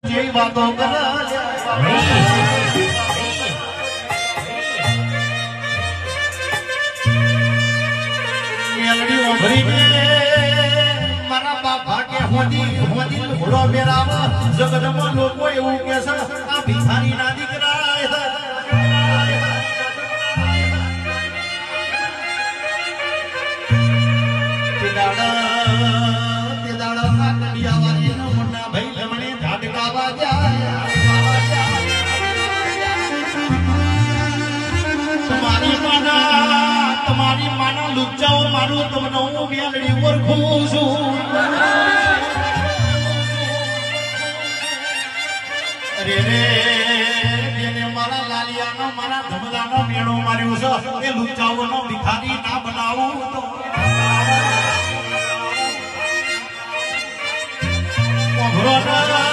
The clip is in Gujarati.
જેવી વાતો કરે મેલડી ઓભરીને મારા બાપા કે હોદી ઘોડો મેરાવ જગતમાં લોકો એવું કે છે આ ભિખારી ના દીકરા તે દાડા કાકડિયા વાળીના મોટા ભાઈ લમણે ઝાડકાવા જાય તમારી માના લુચ્ચાઓ મારું તમને હું મેલડી ઓળખું છું અરે રે જેને મારા લાલિયાનો મારા ધમલાનો મેળો માર્યો છે એ લુચ્ચાઓનો ભિખારી ના બનાવું તો ઘોડો